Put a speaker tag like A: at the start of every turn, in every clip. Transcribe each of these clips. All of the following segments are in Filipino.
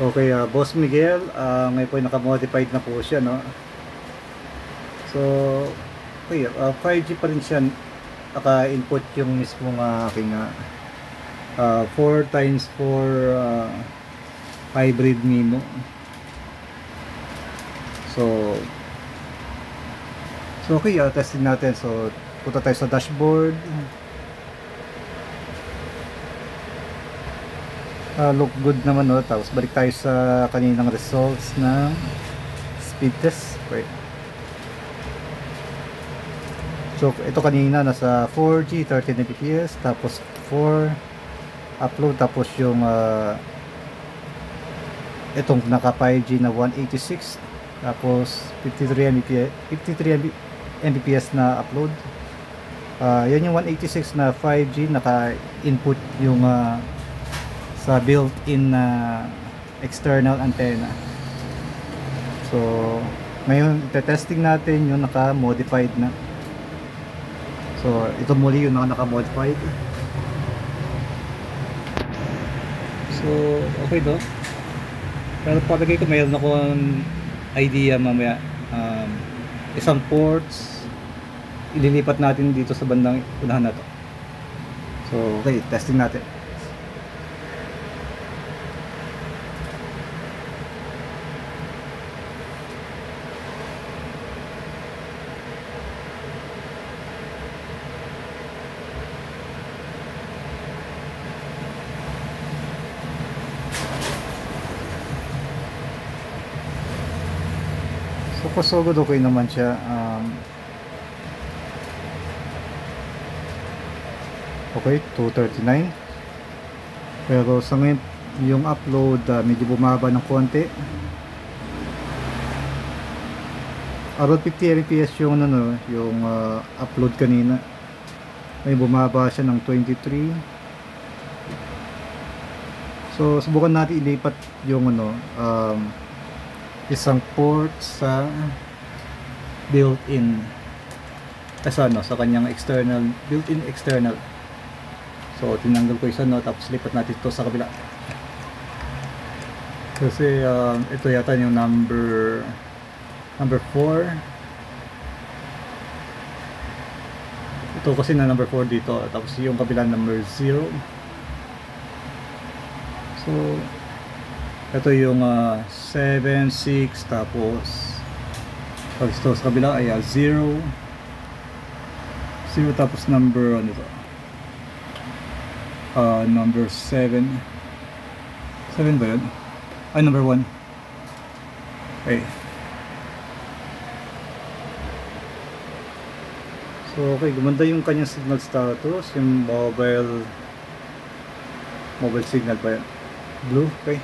A: Okay, Boss Miguel, ngayon po ay naka-modified na po siya, no? So, okay, 5G pa rin siya. Naka-input yung mismong aking 4x4 hybrid MIMO. So, okay, testing natin. So, punta tayo sa dashboard. Look good naman, no? Tapos balik tayo sa kaninang results ng speed test. Okay. So ito kanina nasa 4G 13 Mbps, tapos 4 upload, tapos yung itong naka 5G na 186, tapos 53 Mbps na upload. Yan yung 186 na 5G, naka input yung sa built-in na external antenna. So ngayon testing natin yung naka-modified na. So ito muli yung naka-modified. So okay do. Pero palagay ko mayroon akong idea mamaya. Isang ports ililipat natin dito sa bandang unahan na to. So okay, testing natin. So good, okay naman siya. Okay, 239. Pero sa ngayon yung upload medyo bumaba ng konti. Around 50 Mbps yung ano, yung upload kanina. Ay bumaba siya ng 23. So subukan natin ilipat yung ano, isang port sa built-in sa kanyang external, built-in external. So tinanggal ko isa, no, tapos lipat natin ito sa kabila kasi ito yata yung number 4. Ito kasi na number 4 dito, tapos yung kabila number 0. So ito yung 7, 6, tapos pag ito sa kabila ay 0, tapos number ano ito, number 7 ba yun? Ay, number 1. Okay. So okay, gumanda yung kanyang signal status, yung mobile signal pa yan, blue. Okay.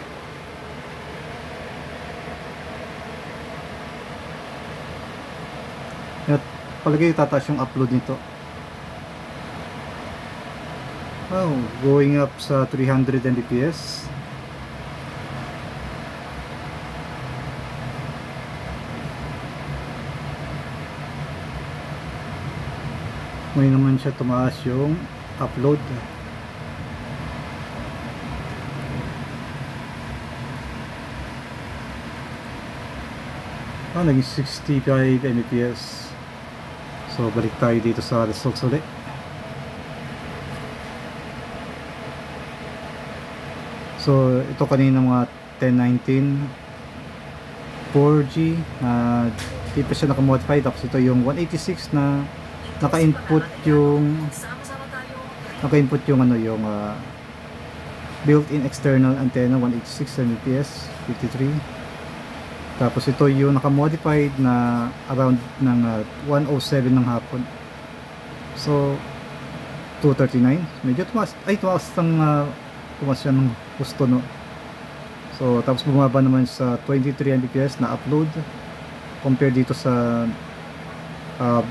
A: At palagay tataas yung upload nito. Oh, going up sa 300 Mbps. Ngayon naman siya tumaas yung upload. Naging 65 Mbps. So balik tayo dito sa results ulit. So ito kanina mga 1019 4G di pa siya nakamodify, tapos ito yung 186 na naka-input yung ano, yung built-in external antenna 186 Mbps 53. Tapos ito yung naka-modified na around ng 107 ng hapon. So 239. Medyo tumaas siya ng gusto, no. So tapos bumaba naman sa 23 Mbps na upload compare dito sa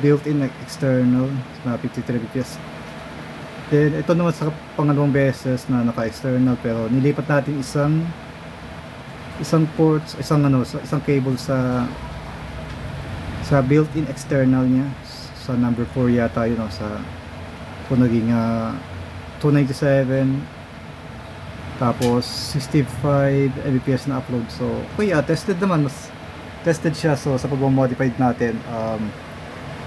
A: built-in external na 53 Mbps. Then ito naman sa pangalawang beses na naka-external, pero nilipat natin isang ports, isang cable sa built-in external niya sa number 4 yata yun, sa kung naging 297 Tapos 65 Mbps na upload. So okay, tested naman, mas tested siya. So sa pag-modified natin,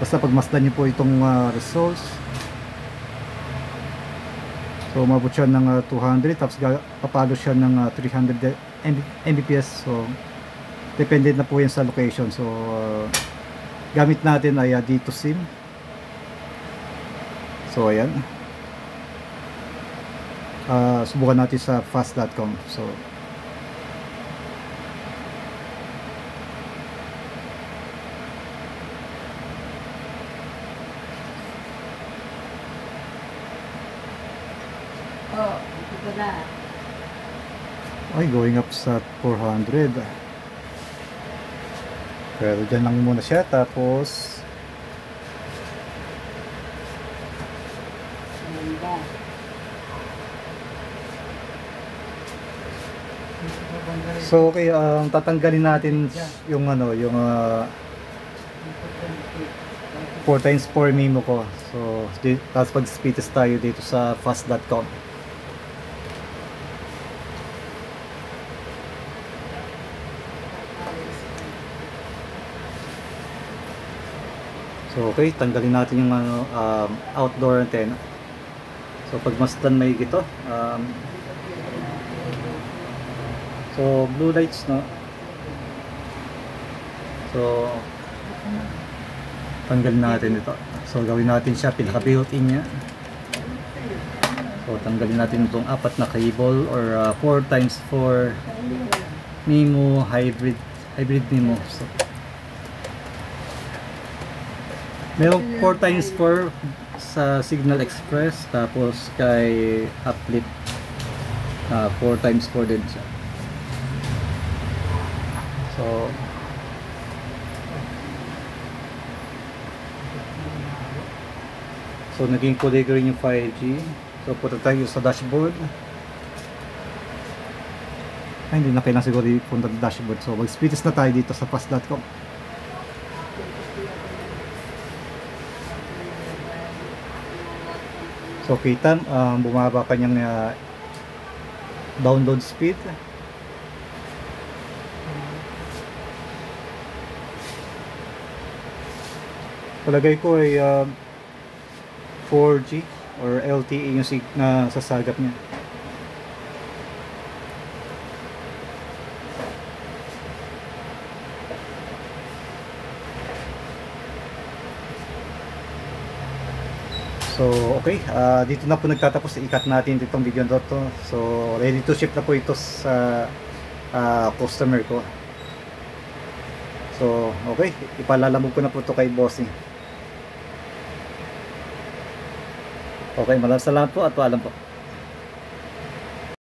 A: basta pagmasdan niyo po itong results. So umabot siya ng 200, tapos papalo siya ng 300 Mbps. So depende na po yan sa location. So gamit natin ay D2 SIM. So ayan, subukan natin sa fast.com. So
B: Ito na.
A: ay, going up sa 400. Pero dyan lang muna siya. Tapos
B: Ganda.
A: so okay, tatanggalin natin yung yung 4x4 memo ko. So tapos pag speed test tayo dito sa fast.com. So okay, tanggalin natin yung outdoor antenna. So pagmasdan may gito, so blue lights, no. So tanggalin natin ito. So gawin natin siya pinaka built-in niya. So tanggalin natin itong apat na cable or 4x4 MIMO hybrid MIMO. So merong 4x4 sa Signal Express, tapos kay Uplift 4x4 din siya. So naging kulay green yung 5G. So punta tayo sa dashboard. Ay, hindi na kailangan siguro punta sa dashboard. So mag speed test na tayo dito sa fast.com. So kita, bumaba kanyang download speed. Palagay ko ay 4G or LTE yung na sasagap niya. So okay, dito na po nagtatapos ikat natin itong video na to. So ready to ship na po ito sa customer ko. So okay, ipalalamog ko na po ito kay bossing. Okay, maraming salamat po at paalam po.